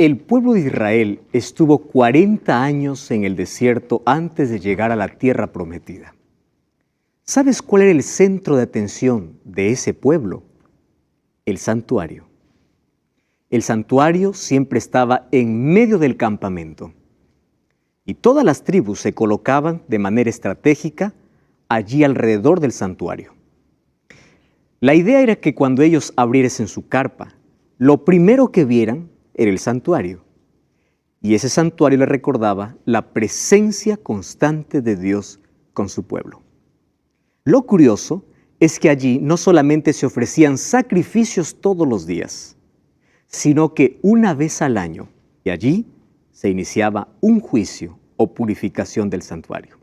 El pueblo de Israel estuvo 40 años en el desierto antes de llegar a la tierra prometida. ¿Sabes cuál era el centro de atención de ese pueblo? El santuario. El santuario siempre estaba en medio del campamento y todas las tribus se colocaban de manera estratégica allí alrededor del santuario. La idea era que cuando ellos abriesen su carpa, lo primero que vieran era el santuario. Y ese santuario les recordaba la presencia constante de Dios con su pueblo. Lo curioso es que allí no solamente se ofrecían sacrificios todos los días, sino que una vez al año, y allí se iniciaba un juicio o purificación del santuario.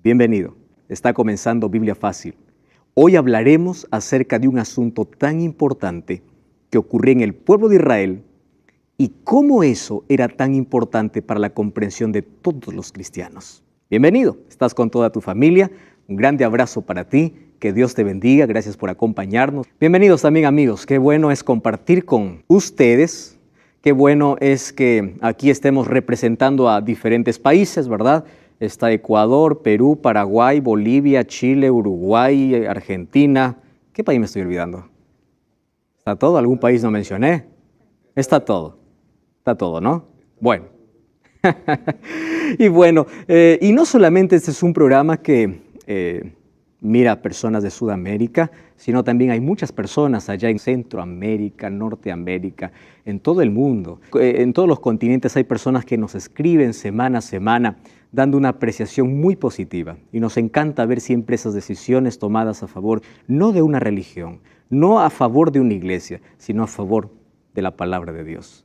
Bienvenido, está comenzando Biblia Fácil. Hoy hablaremos acerca de un asunto tan importante que ocurrió en el pueblo de Israel y cómo eso era tan importante para la comprensión de todos los cristianos. Bienvenido, estás con toda tu familia, un grande abrazo para ti, que Dios te bendiga, gracias por acompañarnos. Bienvenidos también amigos, qué bueno es compartir con ustedes, qué bueno es que aquí estemos representando a diferentes países, ¿verdad? Está Ecuador, Perú, Paraguay, Bolivia, Chile, Uruguay, Argentina. ¿Qué país me estoy olvidando? ¿Está todo? ¿Algún país no mencioné? Está todo, ¿no? Bueno. Y bueno, y no solamente este es un programa que mira a personas de Sudamérica, sino también hay muchas personas allá en Centroamérica, Norteamérica, en todo el mundo. En todos los continentes hay personas que nos escriben semana a semana, dando una apreciación muy positiva. Y nos encanta ver siempre esas decisiones tomadas a favor, no de una religión, no a favor de una iglesia, sino a favor de la palabra de Dios.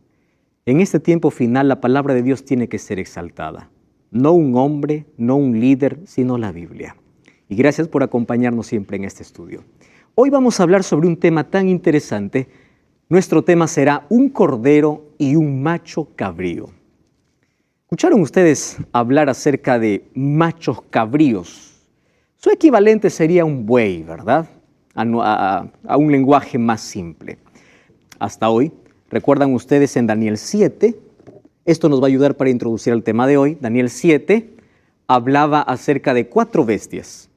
En este tiempo final, la palabra de Dios tiene que ser exaltada. No un hombre, no un líder, sino la Biblia. Y gracias por acompañarnos siempre en este estudio. Hoy vamos a hablar sobre un tema tan interesante. Nuestro tema será un cordero y un macho cabrío. ¿Escucharon ustedes hablar acerca de machos cabríos? Su equivalente sería un buey, ¿verdad? A un lenguaje más simple. Hasta hoy, recuerdan ustedes en Daniel 7, esto nos va a ayudar para introducir el tema de hoy. Daniel 7 hablaba acerca de 4 bestias.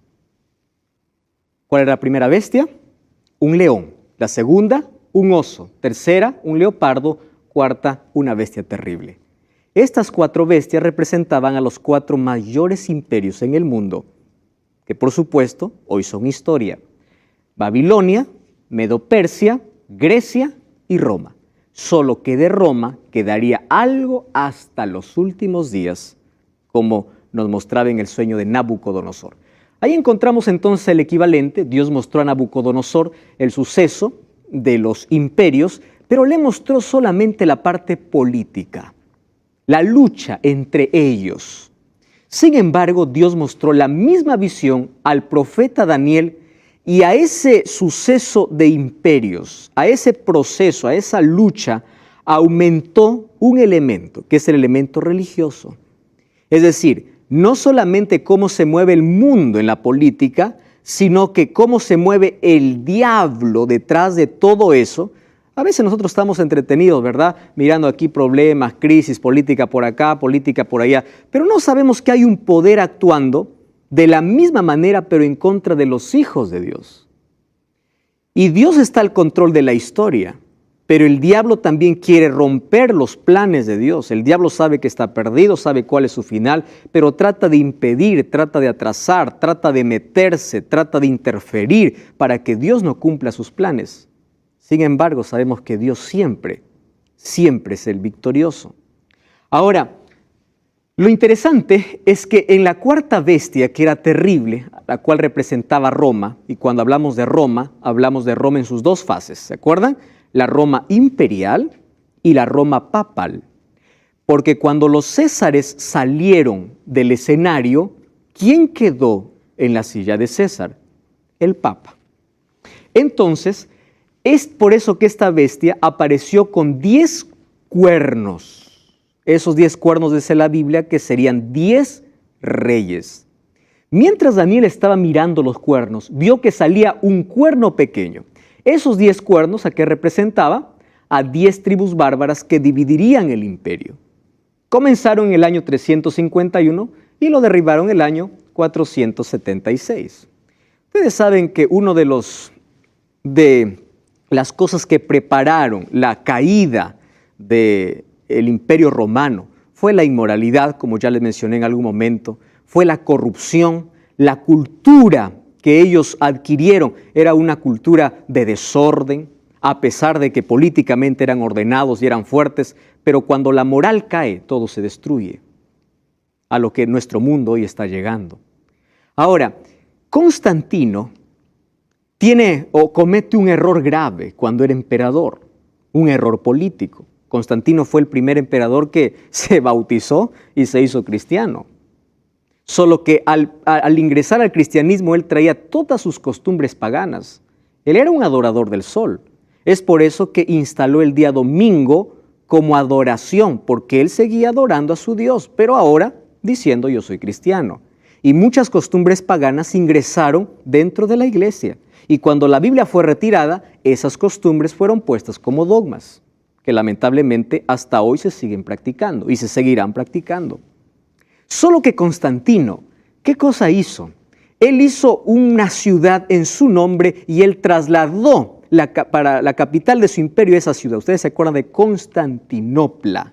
¿Cuál era la primera bestia? Un león. La segunda, un oso. Tercera, un leopardo. Cuarta, una bestia terrible. Estas 4 bestias representaban a los 4 mayores imperios en el mundo, que por supuesto hoy son historia. Babilonia, Medo-Persia, Grecia y Roma. Solo que de Roma quedaría algo hasta los últimos días, como nos mostraba en el sueño de Nabucodonosor. Ahí encontramos entonces el equivalente. Dios mostró a Nabucodonosor el suceso de los imperios, pero le mostró solamente la parte política, la lucha entre ellos. Sin embargo, Dios mostró la misma visión al profeta Daniel y a ese suceso de imperios, a ese proceso, a esa lucha, aumentó un elemento, que es el elemento religioso. Es decir, no solamente cómo se mueve el mundo en la política, sino que cómo se mueve el diablo detrás de todo eso. A veces nosotros estamos entretenidos, ¿verdad? Mirando aquí problemas, crisis, política por acá, política por allá, pero no sabemos que hay un poder actuando de la misma manera, pero en contra de los hijos de Dios. Y Dios está al control de la historia, pero el diablo también quiere romper los planes de Dios. El diablo sabe que está perdido, sabe cuál es su final, pero trata de impedir, trata de atrasar, trata de meterse, trata de interferir para que Dios no cumpla sus planes. Sin embargo, sabemos que Dios siempre es el victorioso. Ahora, lo interesante es que en la 4ª bestia, que era terrible, la cual representaba Roma, y cuando hablamos de Roma en sus 2 fases, ¿se acuerdan? La Roma imperial y la Roma papal. Porque cuando los césares salieron del escenario, ¿quién quedó en la silla de César? El Papa. Entonces, es por eso que esta bestia apareció con 10 cuernos. Esos 10 cuernos dice la Biblia que serían 10 reyes. Mientras Daniel estaba mirando los cuernos, vio que salía un cuerno pequeño. Esos 10 cuernos, ¿a qué representaba? a 10 tribus bárbaras que dividirían el imperio. Comenzaron en el año 351 y lo derribaron en el año 476. Ustedes saben que uno de las cosas que prepararon la caída del imperio romano fue la inmoralidad, como ya les mencioné en algún momento, fue la corrupción, la cultura que ellos adquirieron era una cultura de desorden, a pesar de que políticamente eran ordenados y eran fuertes, pero cuando la moral cae, todo se destruye, a lo que nuestro mundo hoy está llegando. Ahora, Constantino comete un error grave cuando era emperador, un error político. Constantino fue el primer emperador que se bautizó y se hizo cristiano. Solo que al ingresar al cristianismo, él traía todas sus costumbres paganas. Él era un adorador del sol. Es por eso que instaló el día domingo como adoración, porque él seguía adorando a su Dios, pero ahora diciendo yo soy cristiano. Y muchas costumbres paganas ingresaron dentro de la iglesia. Y cuando la Biblia fue retirada, esas costumbres fueron puestas como dogmas, que lamentablemente hasta hoy se siguen practicando y se seguirán practicando. Solo que Constantino, ¿qué cosa hizo? Él hizo una ciudad en su nombre y él trasladó para la capital de su imperio esa ciudad. Ustedes se acuerdan de Constantinopla,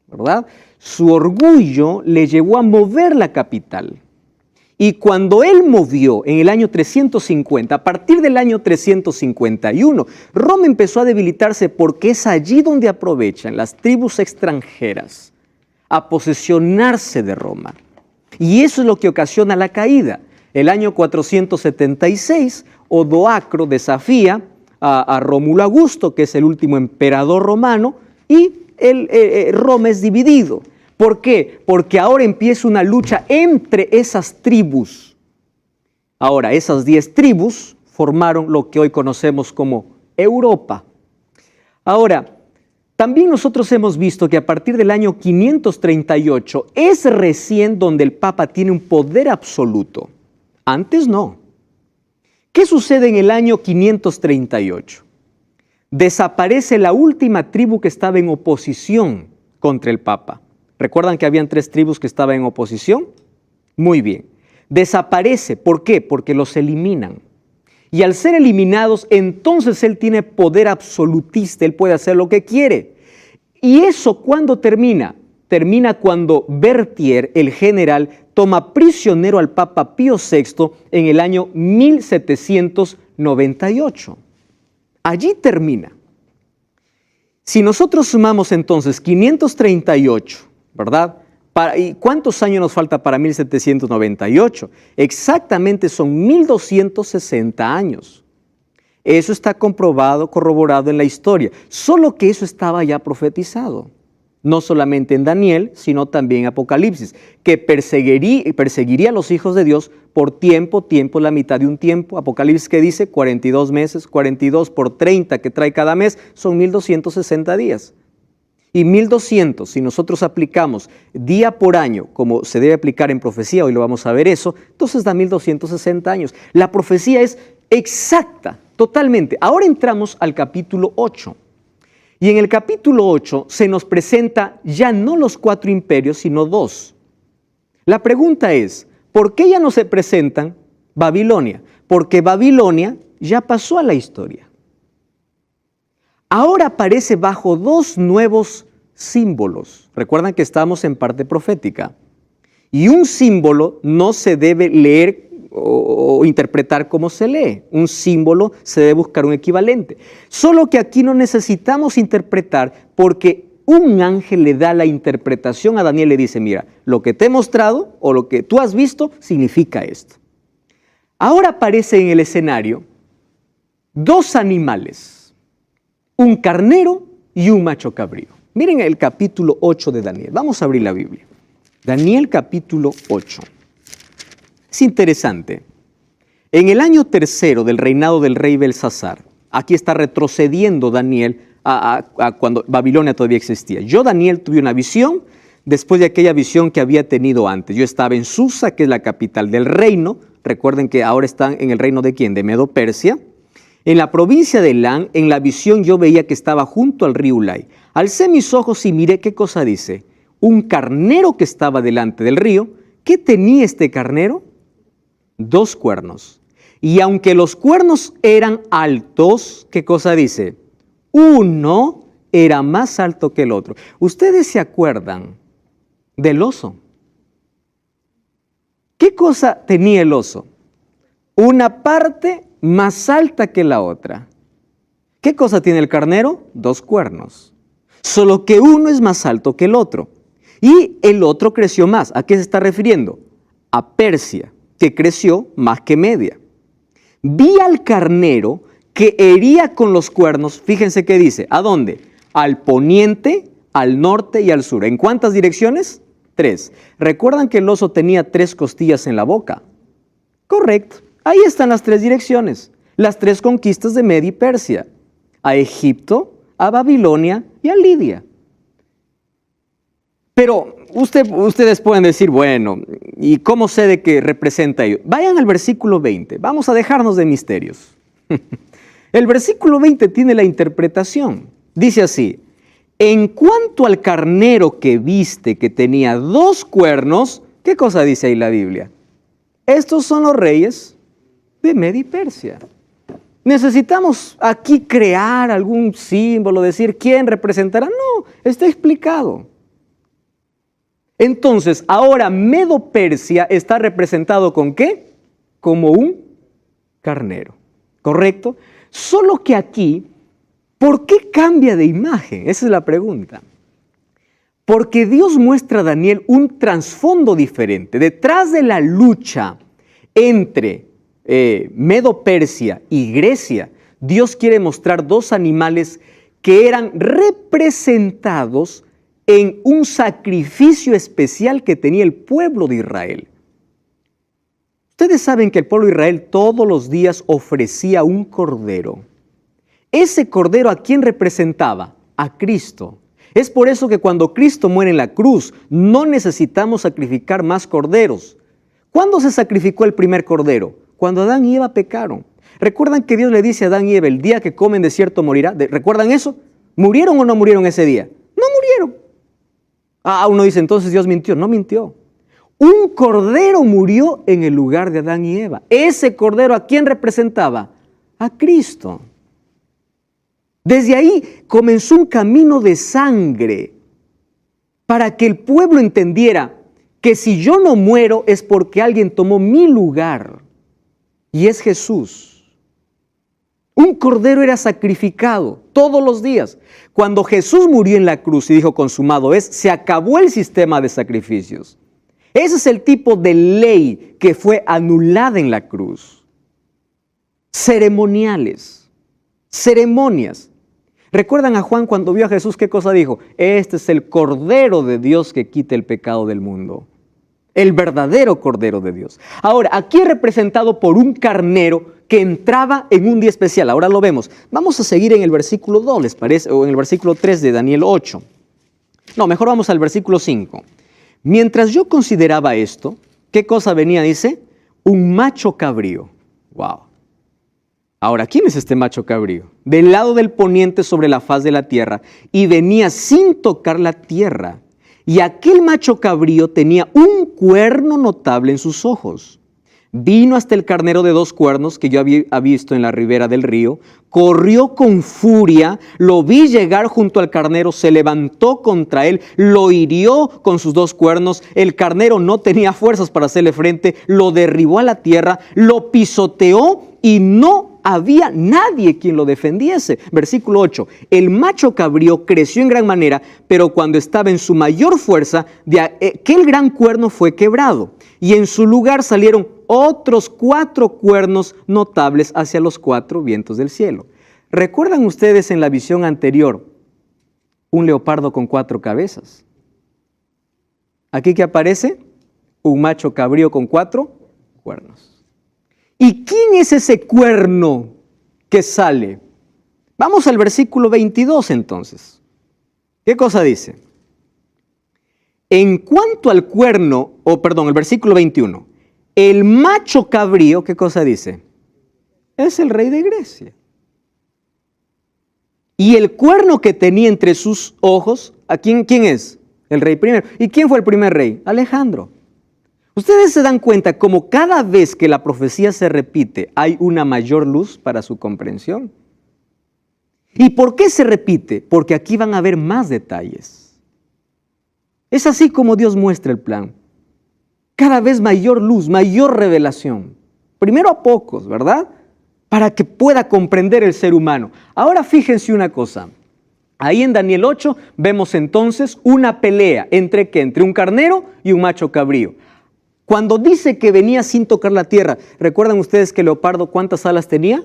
¿verdad? Su orgullo le llevó a mover la capital. Y cuando él movió en el año 350, a partir del año 351, Roma empezó a debilitarse porque es allí donde aprovechan las tribus extranjeras a posesionarse de Roma. Y eso es lo que ocasiona la caída. El año 476, Odoacro desafía a Rómulo Augusto, que es el último emperador romano, y Roma es dividido. ¿Por qué? Porque ahora empieza una lucha entre esas tribus. Ahora, esas 10 tribus formaron lo que hoy conocemos como Europa. Ahora, también nosotros hemos visto que a partir del año 538 es recién donde el Papa tiene un poder absoluto. Antes no. ¿Qué sucede en el año 538? Desaparece la última tribu que estaba en oposición contra el Papa. ¿Recuerdan que habían 3 tribus que estaban en oposición? Muy bien. Desaparece. ¿Por qué? Porque los eliminan. Y al ser eliminados, entonces él tiene poder absolutista, él puede hacer lo que quiere. ¿Y eso cuándo termina? Termina cuando Berthier, el general, toma prisionero al Papa Pío VI en el año 1798. Allí termina. Si nosotros sumamos entonces 538, ¿verdad? ¿Y cuántos años nos falta para 1798? Exactamente son 1260 años. Eso está comprobado, corroborado en la historia. Solo que eso estaba ya profetizado. No solamente en Daniel, sino también en Apocalipsis, que perseguiría a los hijos de Dios por tiempo, la mitad de un tiempo. Apocalipsis que dice 42 meses, 42 por 30 que trae cada mes, son 1260 días. Y 1200, si nosotros aplicamos día por año, como se debe aplicar en profecía, hoy lo vamos a ver eso, entonces da 1260 años. La profecía es exacta, totalmente. Ahora entramos al capítulo 8. Y en el capítulo 8 se nos presenta ya no los 4 imperios, sino 2. La pregunta es, ¿por qué ya no se presentan Babilonia? Porque Babilonia ya pasó a la historia. Ahora aparece bajo 2 nuevos símbolos. Recuerdan que estamos en parte profética. Y un símbolo no se debe leer o interpretar como se lee. Un símbolo se debe buscar un equivalente. Solo que aquí no necesitamos interpretar porque un ángel le da la interpretación a Daniel y le dice, mira, lo que te he mostrado o lo que tú has visto significa esto. Ahora aparece en el escenario 2 animales. Un carnero y un macho cabrío. Miren el capítulo 8 de Daniel. Vamos a abrir la Biblia. Daniel capítulo 8. Es interesante. En el año 3 del reinado del rey Belsasar, aquí está retrocediendo Daniel a cuando Babilonia todavía existía. Yo, Daniel, tuve una visión después de aquella visión que había tenido antes. Yo estaba en Susa, que es la capital del reino. Recuerden que ahora están en el reino de ¿quién? De Medo-Persia. En la provincia de Elán, en la visión yo veía que estaba junto al río Ulai. Alcé mis ojos y miré qué cosa dice. Un carnero que estaba delante del río. ¿Qué tenía este carnero? 2 cuernos. Y aunque los cuernos eran altos, ¿qué cosa dice? Uno era más alto que el otro. ¿Ustedes se acuerdan del oso? ¿Qué cosa tenía el oso? Una parte más alta que la otra. ¿Qué cosa tiene el carnero? 2 cuernos. Solo que uno es más alto que el otro. Y el otro creció más. ¿A qué se está refiriendo? A Persia, que creció más que Media. Vi al carnero que hería con los cuernos. Fíjense qué dice. ¿A dónde? Al poniente, al norte y al sur. ¿En cuántas direcciones? 3. ¿Recuerdan que el oso tenía 3 costillas en la boca? Correcto. Ahí están las 3 direcciones. Las 3 conquistas de Media y Persia. A Egipto, a Babilonia y a Lidia. Pero ustedes pueden decir, bueno, ¿y cómo sé de qué representa ello? Vayan al versículo 20. Vamos a dejarnos de misterios. El versículo 20 tiene la interpretación. Dice así: en cuanto al carnero que viste que tenía 2 cuernos, ¿qué cosa dice ahí la Biblia? Estos son los reyes de Media y Persia. ¿Necesitamos aquí crear algún símbolo, decir quién representará? No, está explicado. Entonces, ahora Medo-Persia está representado ¿con qué? Como un carnero, ¿correcto? Solo que aquí, ¿por qué cambia de imagen? Esa es la pregunta. Porque Dios muestra a Daniel un trasfondo diferente. Detrás de la lucha entre Medo-Persia y Grecia, Dios quiere mostrar 2 animales que eran representados en un sacrificio especial que tenía el pueblo de Israel. Ustedes saben que el pueblo de Israel todos los días ofrecía un cordero. Ese cordero, ¿a quién representaba? A Cristo. Es por eso que cuando Cristo muere en la cruz, no necesitamos sacrificar más corderos. ¿Cuándo se sacrificó el primer cordero? Cuando Adán y Eva pecaron. ¿Recuerdan que Dios le dice a Adán y Eva, el día que comen de cierto morirá? ¿Recuerdan eso? ¿Murieron o no murieron ese día? No murieron. Uno dice, entonces Dios mintió. No mintió. Un cordero murió en el lugar de Adán y Eva. Ese cordero, ¿a quién representaba? A Cristo. Desde ahí comenzó un camino de sangre para que el pueblo entendiera que si yo no muero es porque alguien tomó mi lugar, y es Jesús. Un cordero era sacrificado todos los días. Cuando Jesús murió en la cruz y dijo consumado es, se acabó el sistema de sacrificios. Ese es el tipo de ley que fue anulada en la cruz. Ceremoniales, ceremonias. ¿Recuerdan a Juan cuando vio a Jesús qué cosa dijo? Este es el Cordero de Dios que quita el pecado del mundo. El verdadero Cordero de Dios. Ahora, aquí es representado por un carnero que entraba en un día especial. Ahora lo vemos. Vamos a seguir en el versículo 2, ¿les parece? O en el versículo 3 de Daniel 8. No, mejor vamos al versículo 5. Mientras yo consideraba esto, ¿qué cosa venía? Dice, un macho cabrío. Wow. Ahora, ¿quién es este macho cabrío? Del lado del poniente sobre la faz de la tierra, y venía sin tocar la tierra. Y aquel macho cabrío tenía un cuerno notable en sus ojos. Vino hasta el carnero de 2 cuernos que yo había visto en la ribera del río, corrió con furia, lo vi llegar junto al carnero, se levantó contra él, lo hirió con sus 2 cuernos, el carnero no tenía fuerzas para hacerle frente, lo derribó a la tierra, lo pisoteó y no había nadie quien lo defendiese. Versículo 8, el macho cabrío creció en gran manera, pero cuando estaba en su mayor fuerza, de aquel gran cuerno fue quebrado, y en su lugar salieron otros 4 cuernos notables hacia los 4 vientos del cielo. ¿Recuerdan ustedes en la visión anterior un leopardo con 4 cabezas? Aquí que aparece un macho cabrío con 4 cuernos. ¿Y quién es ese cuerno que sale? Vamos al versículo 22 entonces. ¿Qué cosa dice? En cuanto al cuerno, el versículo 21, el macho cabrío, ¿qué cosa dice? Es el rey de Grecia. Y el cuerno que tenía entre sus ojos, ¿a quién es? El rey primero. ¿Y quién fue el primer rey? Alejandro. Ustedes se dan cuenta como cada vez que la profecía se repite hay una mayor luz para su comprensión. ¿Y por qué se repite? Porque aquí van a haber más detalles. Es así como Dios muestra el plan. Cada vez mayor luz, mayor revelación. Primero a pocos, ¿verdad? Para que pueda comprender el ser humano. Ahora fíjense una cosa. Ahí en Daniel 8 vemos entonces una pelea. ¿Entre qué? Entre un carnero y un macho cabrío. Cuando dice que venía sin tocar la tierra, ¿recuerdan ustedes que el leopardo cuántas alas tenía?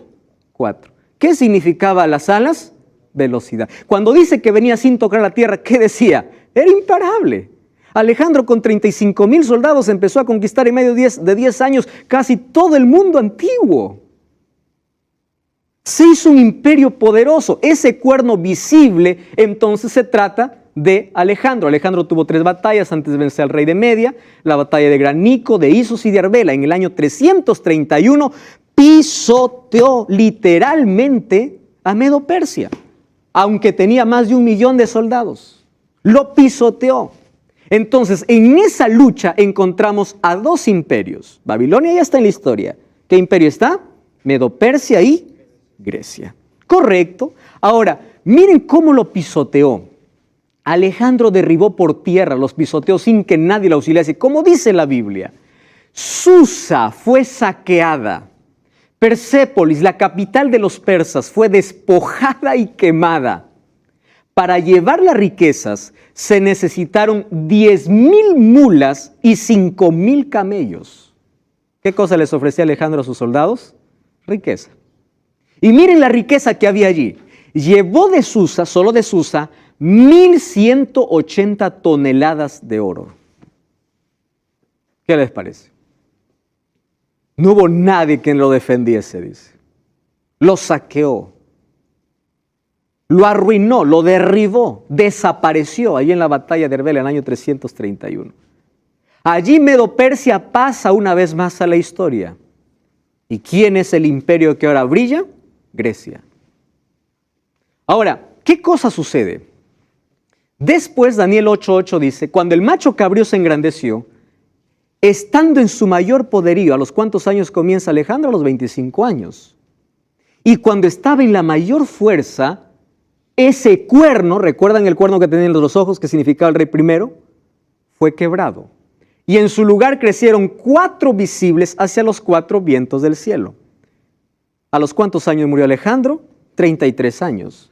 4. ¿Qué significaba las alas? Velocidad. Cuando dice que venía sin tocar la tierra, ¿qué decía? Era imparable. Alejandro con 35,000 soldados empezó a conquistar en medio de 10 años casi todo el mundo antiguo. Se hizo un imperio poderoso. Ese cuerno visible entonces se trata de Alejandro. Alejandro tuvo 3 batallas antes de vencer al rey de Media, la batalla de Granico, de Isos y de Arbela. En el año 331 pisoteó literalmente a Medo-Persia, aunque tenía más de 1 millón de soldados. Lo pisoteó. Entonces, en esa lucha encontramos a 2 imperios. Babilonia ya está en la historia. ¿Qué imperio está? Medo-Persia y Grecia. Correcto. Ahora, miren cómo lo pisoteó. Alejandro derribó por tierra, los pisoteó sin que nadie lo auxiliase. Como dice la Biblia, Susa fue saqueada. Persépolis, la capital de los persas, fue despojada y quemada. Para llevar las riquezas se necesitaron 10,000 mulas y 5,000 camellos. ¿Qué cosa les ofrecía Alejandro a sus soldados? Riqueza. Y miren la riqueza que había allí. Llevó de Susa, solo de Susa, 1,180 toneladas de oro. ¿Qué les parece? No hubo nadie quien lo defendiese, dice. Lo saqueó. Lo arruinó, lo derribó, desapareció allí en la batalla de Arbela en el año 331. Allí Medo-Persia pasa una vez más a la historia. ¿Y quién es el imperio que ahora brilla? Grecia. Ahora, ¿qué cosa sucede? Después Daniel 8:8 dice, cuando el macho cabrío se engrandeció, estando en su mayor poderío, ¿a los cuántos años comienza Alejandro? A los 25 años. Y cuando estaba en la mayor fuerza, ese cuerno, ¿recuerdan el cuerno que tenía en los ojos que significaba el rey primero? Fue quebrado. Y en su lugar crecieron 4 visibles hacia los 4 vientos del cielo. ¿A los cuántos años murió Alejandro? 33 años.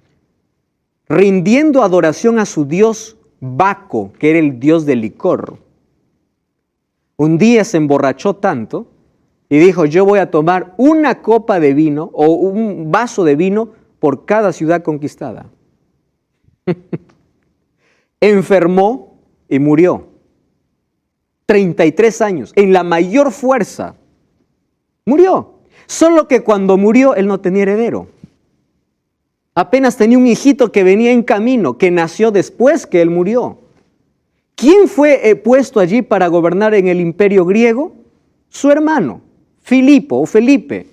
Rindiendo adoración a su dios Baco, que era el dios del licor. Un día se emborrachó tanto y dijo, yo voy a tomar una copa de vino o un vaso de vino por cada ciudad conquistada. Enfermó y murió. 33 años, en la mayor fuerza. Murió. Solo que cuando murió, él no tenía heredero. Apenas tenía un hijito que venía en camino, que nació después que él murió. ¿Quién fue puesto allí para gobernar en el imperio griego? Su hermano, Filipo o Felipe.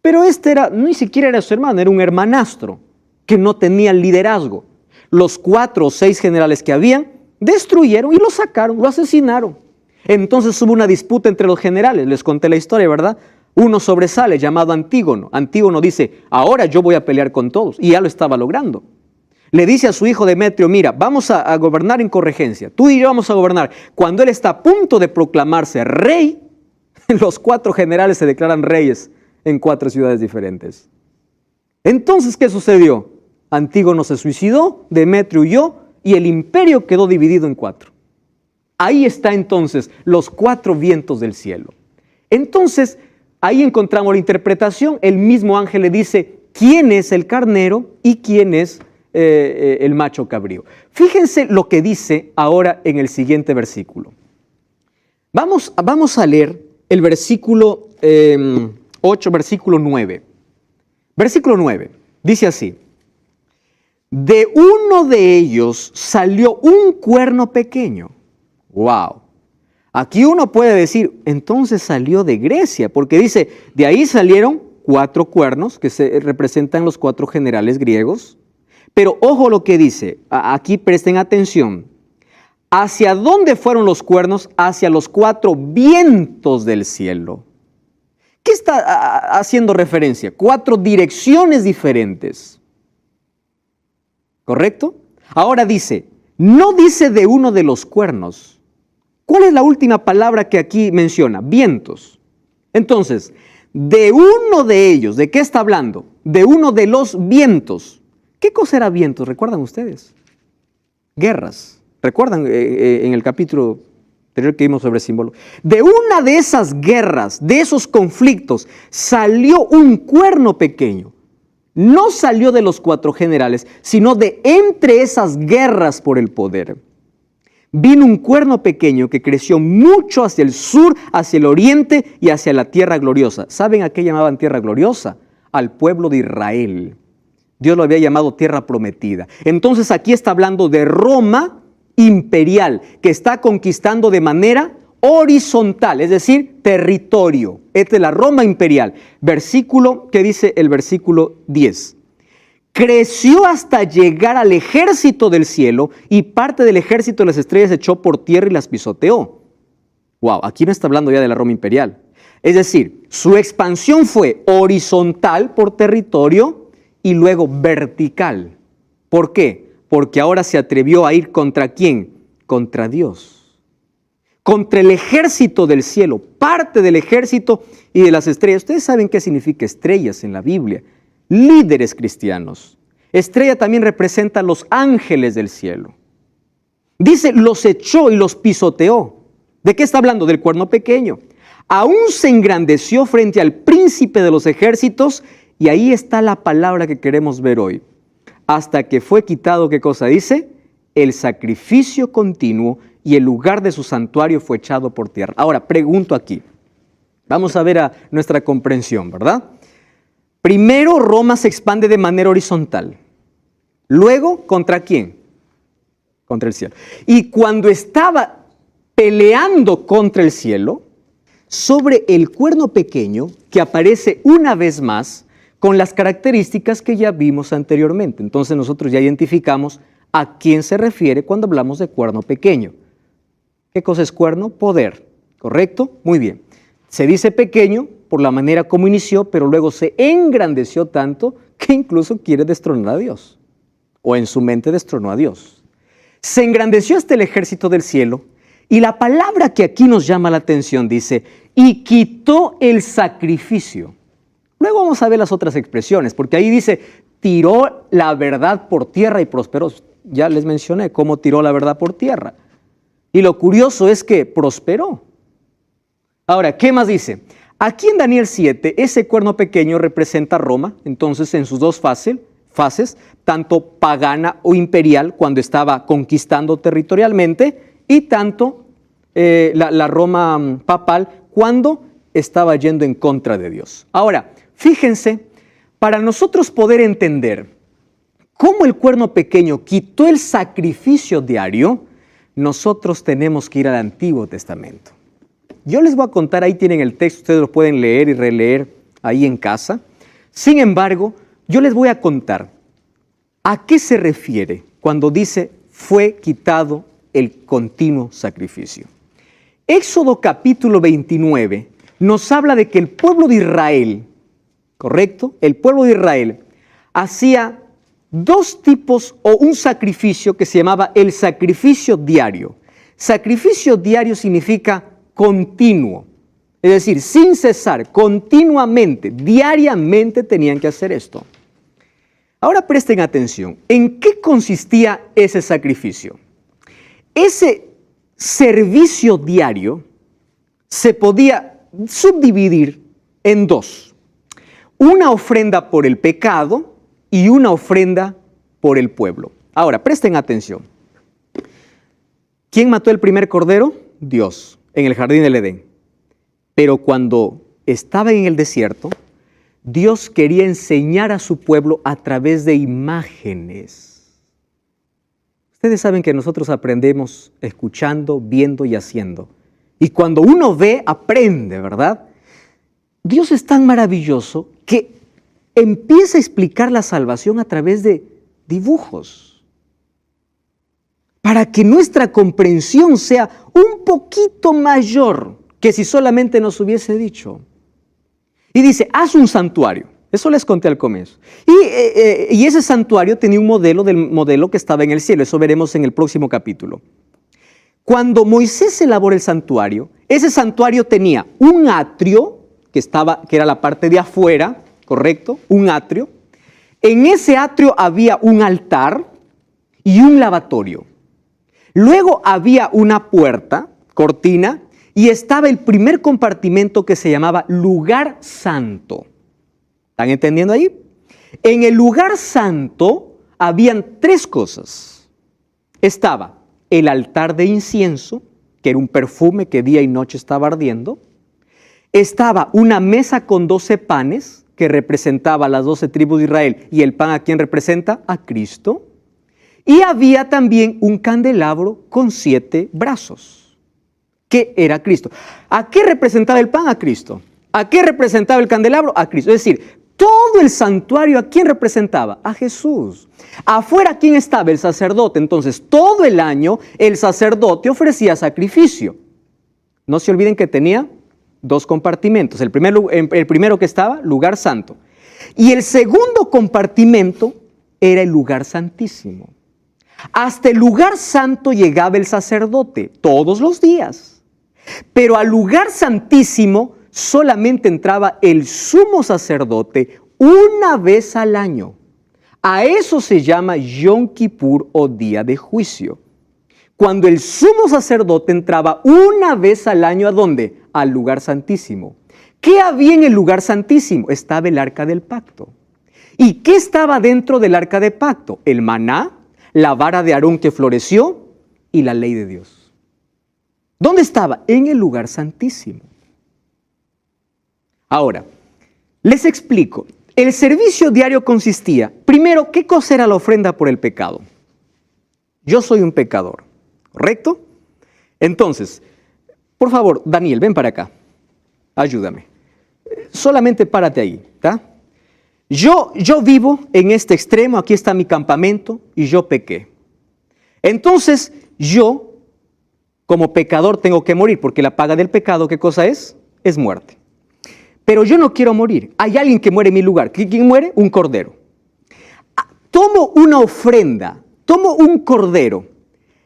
Pero ni siquiera era su hermano, era un hermanastro que no tenía liderazgo. Los 4 o 6 generales que habían destruyeron y lo sacaron, lo asesinaron. Entonces hubo una disputa entre los generales, les conté la historia, ¿verdad? Uno sobresale llamado Antígono. Antígono dice, ahora yo voy a pelear con todos, y ya lo estaba logrando. Le dice a su hijo Demetrio, mira, vamos a gobernar en corregencia, tú y yo vamos a gobernar. Cuando él está a punto de proclamarse rey, los 4 generales se declaran reyes en 4 ciudades diferentes. Entonces, ¿qué sucedió? Antígono se suicidó, Demetrio huyó y el imperio quedó dividido en 4. Ahí está entonces los 4 vientos del cielo. Entonces, ahí encontramos la interpretación. El mismo ángel le dice quién es el carnero y quién es el macho cabrío. Fíjense lo que dice ahora en el siguiente versículo. Vamos a leer el versículo 8, versículo 9. Versículo 9, dice así. De uno de ellos salió un cuerno pequeño. ¡Wow! Aquí uno puede decir, entonces salió de Grecia, porque dice, de ahí salieron 4 cuernos que representan los 4 generales griegos. Pero ojo lo que dice, aquí presten atención. ¿Hacia dónde fueron los cuernos? Hacia los 4 vientos del cielo. ¿Qué está haciendo referencia? 4 direcciones diferentes. ¿Correcto? Ahora dice, no dice de uno de los cuernos. ¿Cuál es la última palabra que aquí menciona? Vientos. Entonces, de uno de ellos, ¿de qué está hablando? De uno de los vientos. ¿Qué cosa era vientos? ¿Recuerdan ustedes? Guerras. ¿Recuerdan en el capítulo anterior que vimos sobre símbolo? De una de esas guerras, de esos conflictos, salió un cuerno pequeño. No salió de los 4 generales, sino de entre esas guerras por el poder. Vino un cuerno pequeño que creció mucho hacia el sur, hacia el oriente y hacia la tierra gloriosa. ¿Saben a qué llamaban tierra gloriosa? Al pueblo de Israel. Dios lo había llamado tierra prometida. Entonces aquí está hablando de Roma imperial, que está conquistando de manera horizontal, es decir, territorio. Esta es la Roma imperial. Versículo, ¿qué dice el versículo 10? Creció hasta llegar al ejército del cielo y parte del ejército de las estrellas se echó por tierra y las pisoteó. Wow, aquí no está hablando ya de la Roma imperial. Es decir, su expansión fue horizontal por territorio y luego vertical. ¿Por qué? Porque ahora se atrevió a ir ¿contra quién? Contra Dios. Contra el ejército del cielo, parte del ejército y de las estrellas. Ustedes saben qué significa estrellas en la Biblia. Líderes cristianos. Estrella también representa a los ángeles del cielo. Dice, los echó y los pisoteó. ¿De qué está hablando? Del cuerno pequeño. Aún se engrandeció frente al príncipe de los ejércitos y ahí está la palabra que queremos ver hoy. Hasta que fue quitado, ¿qué cosa dice? El sacrificio continuo y el lugar de su santuario fue echado por tierra. Ahora, pregunto aquí. Vamos a ver a nuestra comprensión, ¿verdad? Primero, Roma se expande de manera horizontal. Luego, ¿contra quién? Contra el cielo. Y cuando estaba peleando contra el cielo, sobre el cuerno pequeño, que aparece una vez más con las características que ya vimos anteriormente. Entonces nosotros ya identificamos a quién se refiere cuando hablamos de cuerno pequeño. ¿Qué cosa es cuerno? Poder, ¿correcto? Muy bien. Se dice pequeño por la manera como inició, pero luego se engrandeció tanto que incluso quiere destronar a Dios, o en su mente destronó a Dios. Se engrandeció hasta el ejército del cielo, y la palabra que aquí nos llama la atención dice, y quitó el sacrificio. Luego vamos a ver las otras expresiones, porque ahí dice, tiró la verdad por tierra y prosperó. Ya les mencioné cómo tiró la verdad por tierra. Y lo curioso es que prosperó. Ahora, ¿qué más dice? Aquí en Daniel 7, ese cuerno pequeño representa a Roma, entonces en sus dos fases, tanto pagana o imperial, cuando estaba conquistando territorialmente, y tanto la Roma papal, cuando estaba yendo en contra de Dios. Ahora, fíjense, para nosotros poder entender cómo el cuerno pequeño quitó el sacrificio diario, nosotros tenemos que ir al Antiguo Testamento. Yo les voy a contar, ahí tienen el texto, ustedes lo pueden leer y releer ahí en casa. Sin embargo, yo les voy a contar a qué se refiere cuando dice fue quitado el continuo sacrificio. Éxodo capítulo 29 nos habla de que el pueblo de Israel, ¿correcto? El pueblo de Israel hacía dos tipos o un sacrificio que se llamaba el sacrificio diario. Sacrificio diario significa continuo, es decir, sin cesar, continuamente, diariamente tenían que hacer esto. Ahora presten atención, ¿en qué consistía ese sacrificio? Ese servicio diario se podía subdividir en dos, una ofrenda por el pecado y una ofrenda por el pueblo. Ahora, presten atención. ¿Quién mató el primer cordero? Dios, en el jardín del Edén. Pero cuando estaba en el desierto, Dios quería enseñar a su pueblo a través de imágenes. Ustedes saben que nosotros aprendemos escuchando, viendo y haciendo. Y cuando uno ve, aprende, ¿verdad? Dios es tan maravilloso que empieza a explicar la salvación a través de dibujos, para que nuestra comprensión sea un poquito mayor que si solamente nos hubiese dicho. Y dice, haz un santuario. Eso les conté al comienzo. Y ese santuario tenía un modelo del modelo que estaba en el cielo. Eso veremos en el próximo capítulo. Cuando Moisés elabora el santuario, ese santuario tenía un atrio, que era la parte de afuera, ¿correcto? Un atrio. En ese atrio había un altar y un lavatorio. Luego había una puerta, cortina, y estaba el primer compartimento que se llamaba lugar santo. ¿Están entendiendo ahí? En el lugar santo habían 3 cosas. Estaba el altar de incienso, que era un perfume que día y noche estaba ardiendo. Estaba una mesa con 12 panes, que representaba a las 12 tribus de Israel, y el pan ¿a quién representa? A Cristo. Y había también un candelabro con 7 brazos, que era Cristo. ¿A qué representaba el pan? A Cristo. ¿A qué representaba el candelabro? A Cristo. Es decir, todo el santuario, ¿a quién representaba? A Jesús. Afuera, ¿quién estaba? El sacerdote. Entonces, todo el año, el sacerdote ofrecía sacrificio. No se olviden que tenía 2 compartimentos. El primero que estaba, lugar santo. Y el segundo compartimento era el lugar santísimo. Hasta el lugar santo llegaba el sacerdote todos los días. Pero al lugar santísimo solamente entraba el sumo sacerdote una vez al año. A eso se llama Yom Kippur o día de juicio. Cuando el sumo sacerdote entraba una vez al año, ¿a dónde? Al lugar santísimo. ¿Qué había en el lugar santísimo? Estaba el arca del pacto. ¿Y qué estaba dentro del arca del pacto? El maná, la vara de Aarón que floreció y la ley de Dios. ¿Dónde estaba? En el lugar santísimo. Ahora, les explico. El servicio diario consistía, primero, ¿qué cosa era la ofrenda por el pecado? Yo soy un pecador, ¿correcto? Entonces, por favor, Daniel, ven para acá. Ayúdame. Solamente párate ahí, ¿está? Yo vivo en este extremo, aquí está mi campamento, y yo pequé. Entonces, yo, como pecador, tengo que morir, porque la paga del pecado, ¿qué cosa es? Es muerte. Pero yo no quiero morir. Hay alguien que muere en mi lugar. ¿Quién muere? Un cordero. Tomo una ofrenda, tomo un cordero,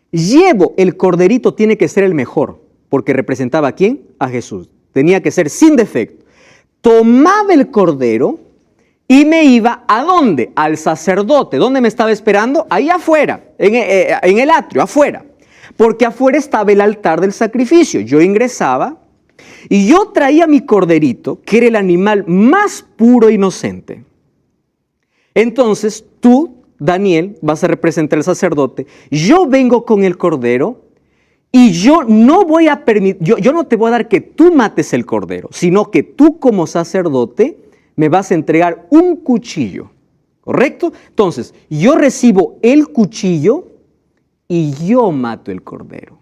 llevo el corderito, tiene que ser el mejor, porque representaba ¿a quién? A Jesús. Tenía que ser sin defecto. Tomaba el cordero y me iba ¿a dónde? Al sacerdote. ¿Dónde me estaba esperando? Ahí afuera, en el atrio, afuera. Porque afuera estaba el altar del sacrificio. Yo ingresaba y yo traía mi corderito, que era el animal más puro e inocente. Entonces tú, Daniel, vas a representar al sacerdote. Yo vengo con el cordero y yo no voy a permitir, yo no te voy a dar que tú mates el cordero, sino que tú como sacerdote me vas a entregar un cuchillo, ¿correcto? Entonces, yo recibo el cuchillo y yo mato el cordero.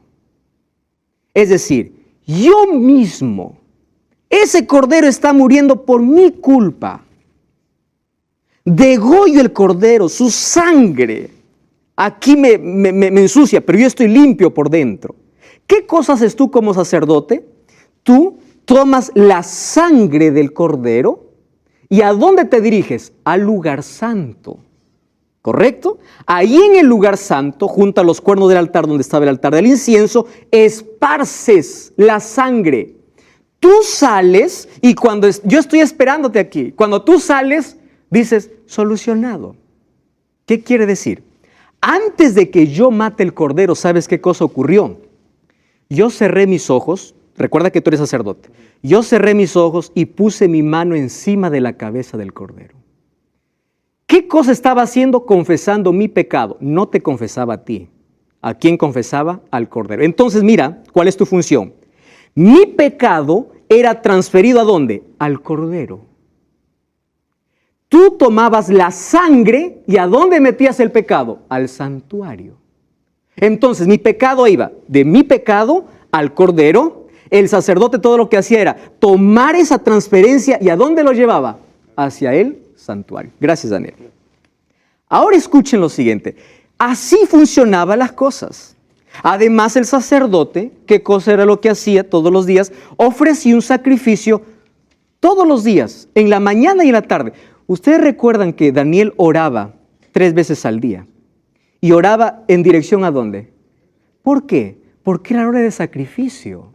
Es decir, yo mismo, ese cordero está muriendo por mi culpa. Degollo el cordero, su sangre aquí me ensucia, pero yo estoy limpio por dentro. ¿Qué cosa haces tú como sacerdote? Tú tomas la sangre del cordero y ¿a dónde te diriges? Al lugar santo, ¿correcto? Ahí en el lugar santo, junto a los cuernos del altar donde estaba el altar del incienso, esparces la sangre. Tú sales y cuando yo estoy esperándote aquí, cuando tú sales, dices, solucionado. ¿Qué quiere decir? Antes de que yo mate el cordero, ¿sabes qué cosa ocurrió? Yo cerré mis ojos, recuerda que tú eres sacerdote, yo cerré mis ojos y puse mi mano encima de la cabeza del cordero. ¿Qué cosa estaba haciendo? Confesando mi pecado. No te confesaba a ti. ¿A quién confesaba? Al cordero. Entonces mira, ¿cuál es tu función? Mi pecado era transferido ¿a dónde? Al cordero. Tú tomabas la sangre y ¿a dónde metías el pecado? Al santuario. Entonces mi pecado iba de mi pecado al cordero. El sacerdote todo lo que hacía era tomar esa transferencia y ¿a dónde lo llevaba? hacia el santuario. Gracias, Daniel. Ahora escuchen lo siguiente. Así funcionaban las cosas. Además, el sacerdote, ¿qué cosa era lo que hacía todos los días? Ofrecía un sacrificio todos los días, en la mañana y en la tarde. Ustedes recuerdan que Daniel oraba 3 veces al día. ¿Y oraba en dirección a dónde? ¿Por qué? Porque era hora de sacrificio.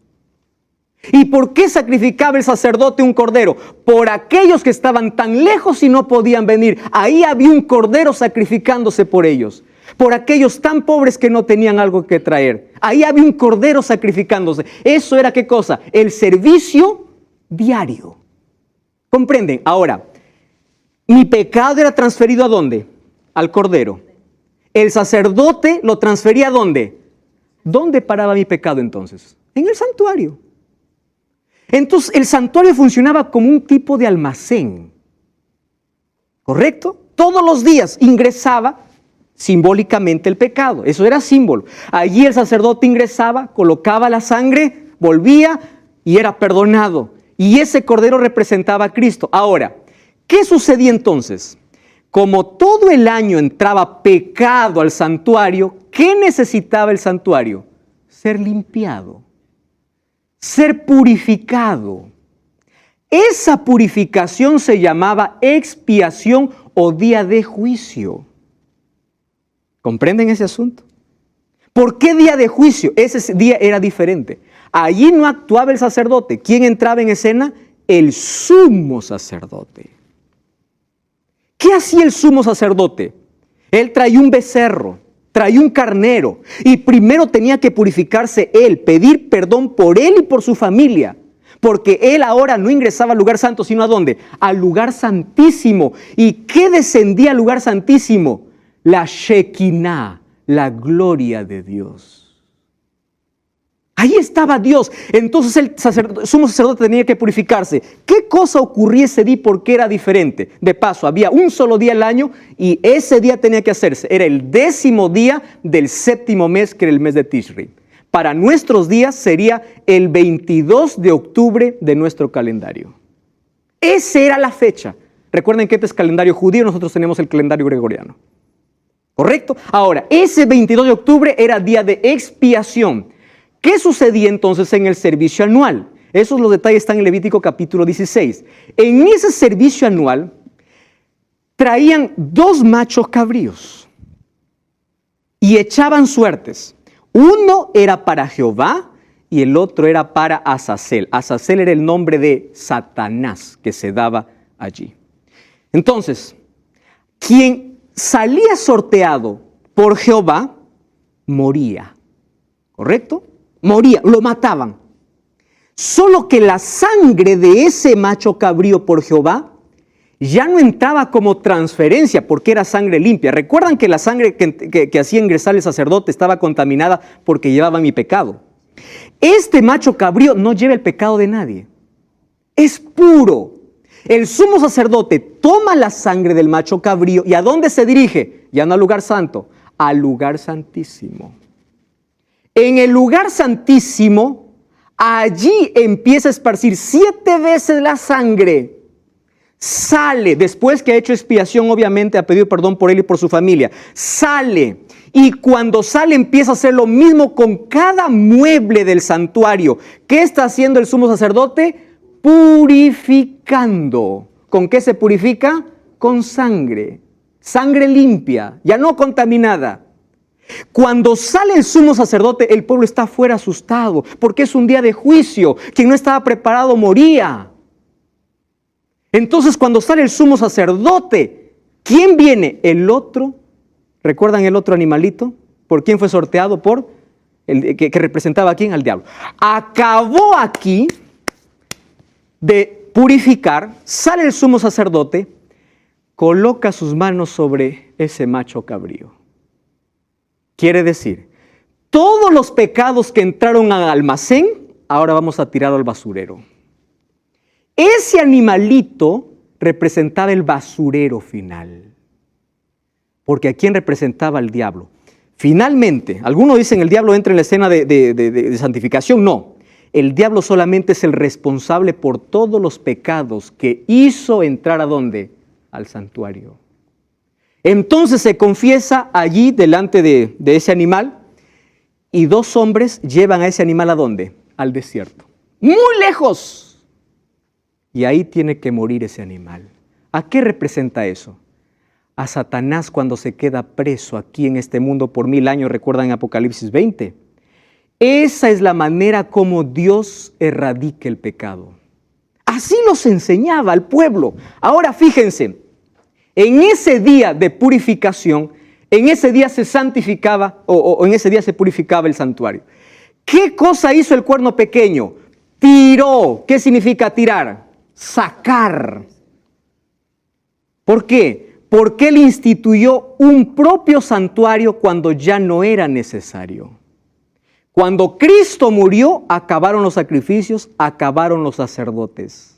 ¿Y por qué sacrificaba el sacerdote un cordero? Por aquellos que estaban tan lejos y no podían venir. Ahí había un cordero sacrificándose por ellos. Por aquellos tan pobres que no tenían algo que traer. Ahí había un cordero sacrificándose. Eso era ¿qué cosa? El servicio diario. ¿Comprenden? Ahora, mi pecado era transferido ¿a dónde? Al cordero. El sacerdote lo transfería ¿a dónde? ¿Dónde paraba mi pecado entonces? En el santuario. Entonces el santuario funcionaba como un tipo de almacén. ¿Correcto? Todos los días ingresaba simbólicamente el pecado. Eso era símbolo. Allí el sacerdote ingresaba, colocaba la sangre, volvía y era perdonado. Y ese cordero representaba a Cristo. Ahora, ¿qué sucedía entonces? Como todo el año entraba pecado al santuario, ¿qué necesitaba el santuario? Ser limpiado, ser purificado. Esa purificación se llamaba expiación o día de juicio. ¿Comprenden ese asunto? ¿Por qué día de juicio? Ese día era diferente. Allí no actuaba el sacerdote. ¿Quién entraba en escena? El sumo sacerdote. ¿Qué hacía el sumo sacerdote? Él traía un becerro, traía un carnero y primero tenía que purificarse él, pedir perdón por él y por su familia. Porque él ahora no ingresaba al lugar santo, sino ¿a dónde? Al lugar santísimo. ¿Y qué descendía al lugar santísimo? La Shekinah, la gloria de Dios. Ahí estaba Dios. Entonces el sumo sacerdote tenía que purificarse. ¿Qué cosa ocurría ese día? ¿Por qué era diferente? De paso, había un solo día al año y ese día tenía que hacerse. Era el 10º día del 7º mes, que era el mes de Tishri. Para nuestros días sería el 22 de octubre de nuestro calendario. Esa era la fecha. Recuerden que este es calendario judío, nosotros tenemos el calendario gregoriano. ¿Correcto? Ahora, ese 22 de octubre era día de expiación. ¿Qué sucedía entonces en el servicio anual? Esos los detalles están en Levítico capítulo 16. En ese servicio anual traían 2 machos cabríos y echaban suertes. Uno era para Jehová y el otro era para Azazel. Azazel era el nombre de Satanás que se daba allí. Entonces, quien salía sorteado por Jehová moría. ¿Correcto? Moría, lo mataban. Solo que la sangre de ese macho cabrío por Jehová ya no entraba como transferencia porque era sangre limpia. Recuerdan que la sangre que hacía ingresar el sacerdote estaba contaminada porque llevaba mi pecado. Este macho cabrío no lleva el pecado de nadie. Es puro. El sumo sacerdote toma la sangre del macho cabrío y ¿a dónde se dirige? Ya no al lugar santo, al lugar santísimo. En el lugar santísimo, allí empieza a esparcir 7 veces la sangre. Sale, después que ha hecho expiación, obviamente ha pedido perdón por él y por su familia. Sale, y cuando sale empieza a hacer lo mismo con cada mueble del santuario. ¿Qué está haciendo el sumo sacerdote? Purificando. ¿Con qué se purifica? Con sangre. Sangre limpia, ya no contaminada. Cuando sale el sumo sacerdote, el pueblo está fuera asustado, porque es un día de juicio. Quien no estaba preparado moría. Entonces, cuando sale el sumo sacerdote, ¿quién viene? El otro. ¿Recuerdan el otro animalito? ¿Por quién fue sorteado? Por el que representaba a quién, al diablo. Acabó aquí de purificar, sale el sumo sacerdote, coloca sus manos sobre ese macho cabrío. Quiere decir, todos los pecados que entraron al almacén, ahora vamos a tirar al basurero. Ese animalito representaba el basurero final. Porque ¿a quién representaba el diablo? Finalmente, algunos dicen el diablo entra en la escena de santificación. No, El diablo solamente es el responsable por todos los pecados que hizo entrar ¿a dónde? Al santuario. Entonces se confiesa allí delante de ese animal y 2 hombres llevan a ese animal ¿a dónde? Al desierto. Muy lejos. Y ahí tiene que morir ese animal. ¿A qué representa eso? A Satanás cuando se queda preso aquí en este mundo por 1000 años, recuerdan en Apocalipsis 20. Esa es la manera como Dios erradica el pecado. Así los enseñaba al pueblo. Ahora fíjense, en ese día de purificación, en ese día se santificaba o en ese día se purificaba el santuario. ¿Qué cosa hizo el cuerno pequeño? Tiró. ¿Qué significa tirar? Sacar. ¿Por qué? Porque él instituyó un propio santuario cuando ya no era necesario. Cuando Cristo murió, acabaron los sacrificios, acabaron los sacerdotes.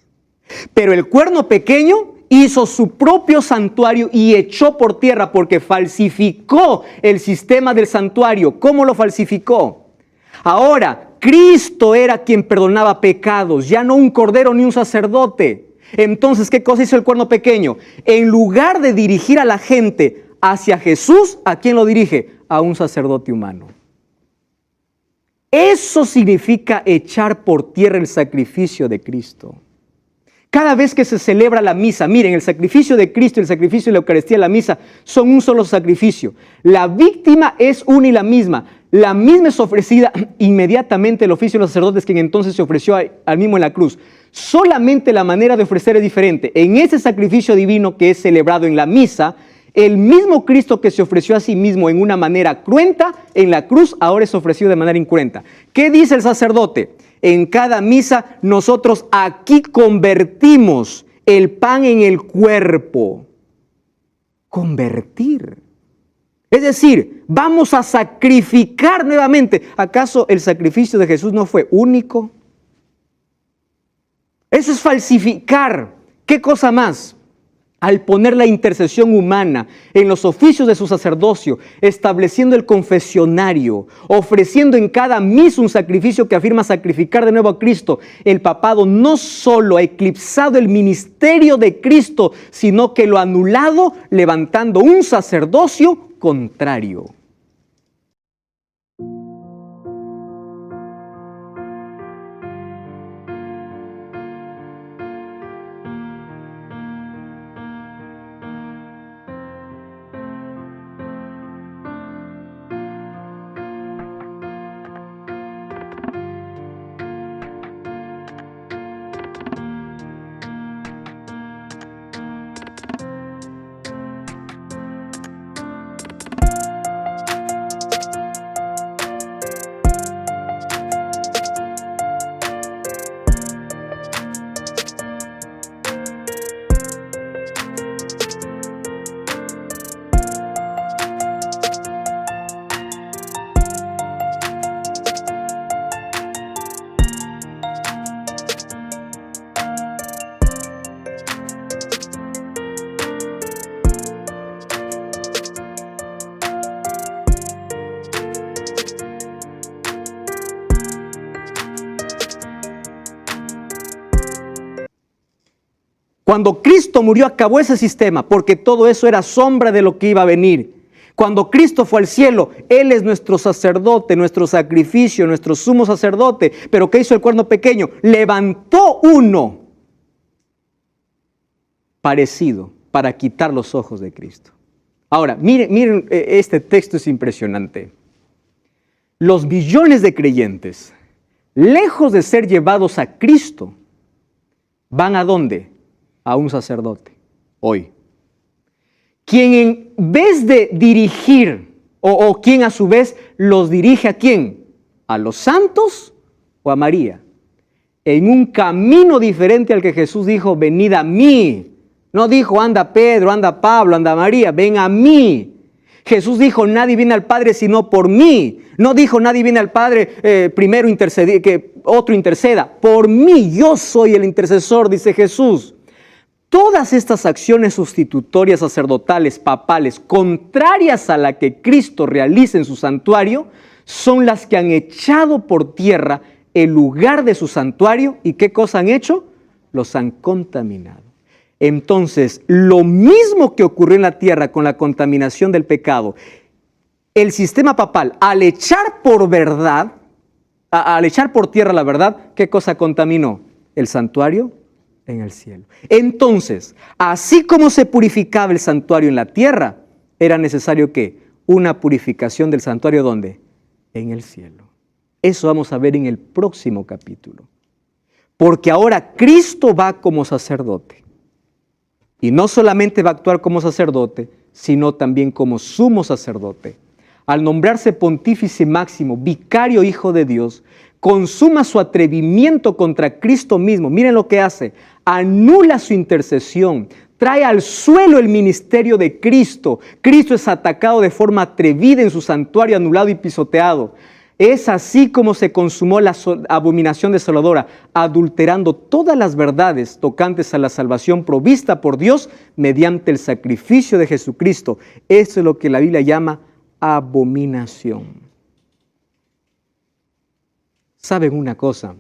Pero el cuerno pequeño hizo su propio santuario y echó por tierra porque falsificó el sistema del santuario. ¿Cómo lo falsificó? Ahora, Cristo era quien perdonaba pecados, ya no un cordero ni un sacerdote. Entonces, ¿qué cosa hizo el cuerno pequeño? En lugar de dirigir a la gente hacia Jesús, ¿a quién lo dirige? A un sacerdote humano. Eso significa echar por tierra el sacrificio de Cristo. Cada vez que se celebra la misa, miren, el sacrificio de Cristo y el sacrificio de la Eucaristía, la misa, son un solo sacrificio. La víctima es una y la misma. La misma es ofrecida inmediatamente el oficio de los sacerdotes, quien entonces se ofreció al mismo en la cruz. Solamente la manera de ofrecer es diferente. En ese sacrificio divino que es celebrado en la misa, el mismo Cristo que se ofreció a sí mismo en una manera cruenta, en la cruz ahora es ofrecido de manera incruenta. ¿Qué dice el sacerdote? En cada misa nosotros aquí convertimos el pan en el cuerpo. Convertir. Es decir, vamos a sacrificar nuevamente. ¿Acaso el sacrificio de Jesús no fue único? Eso es falsificar. ¿Qué cosa más? Al poner la intercesión humana en los oficios de su sacerdocio, estableciendo el confesionario, ofreciendo en cada misa un sacrificio que afirma sacrificar de nuevo a Cristo, el papado no solo ha eclipsado el ministerio de Cristo, sino que lo ha anulado levantando un sacerdocio contrario. Cuando Cristo murió, acabó ese sistema, porque todo eso era sombra de lo que iba a venir. Cuando Cristo fue al cielo, Él es nuestro sacerdote, nuestro sacrificio, nuestro sumo sacerdote. Pero ¿qué hizo el cuerno pequeño? Levantó uno parecido para quitar los ojos de Cristo. Ahora, miren, este texto es impresionante. Los millones de creyentes, lejos de ser llevados a Cristo, van ¿a dónde? A un sacerdote, hoy. Quien en vez de dirigir, o quien a su vez los dirige ¿a quién? ¿A los santos o a María? En un camino diferente al que Jesús dijo, venid a mí. No dijo, anda Pedro, anda Pablo, anda María, ven a mí. Jesús dijo, nadie viene al Padre sino por mí. No dijo, nadie viene al Padre primero que otro interceda. Por mí, yo soy el intercesor, dice Jesús. Todas estas acciones sustitutorias sacerdotales, papales, contrarias a la que Cristo realiza en su santuario, son las que han echado por tierra el lugar de su santuario. ¿Y qué cosa han hecho? Los han contaminado. Entonces, lo mismo que ocurrió en la tierra con la contaminación del pecado, el sistema papal, al echar por tierra la verdad, ¿qué cosa contaminó? El santuario en el cielo. Entonces, así como se purificaba el santuario en la tierra, era necesario que una purificación del santuario, ¿dónde? En el cielo. Eso vamos a ver en el próximo capítulo. Porque ahora Cristo va como sacerdote. Y no solamente va a actuar como sacerdote, sino también como sumo sacerdote. Al nombrarse pontífice máximo, vicario hijo de Dios, consuma su atrevimiento contra Cristo mismo. Miren lo que hace. Anula su intercesión. Trae al suelo el ministerio de Cristo. Cristo es atacado de forma atrevida en su santuario, anulado y pisoteado. Es así como se consumó la abominación desoladora, adulterando todas las verdades tocantes a la salvación provista por Dios mediante el sacrificio de Jesucristo. Eso es lo que la Biblia llama abominación. ¿Saben una cosa?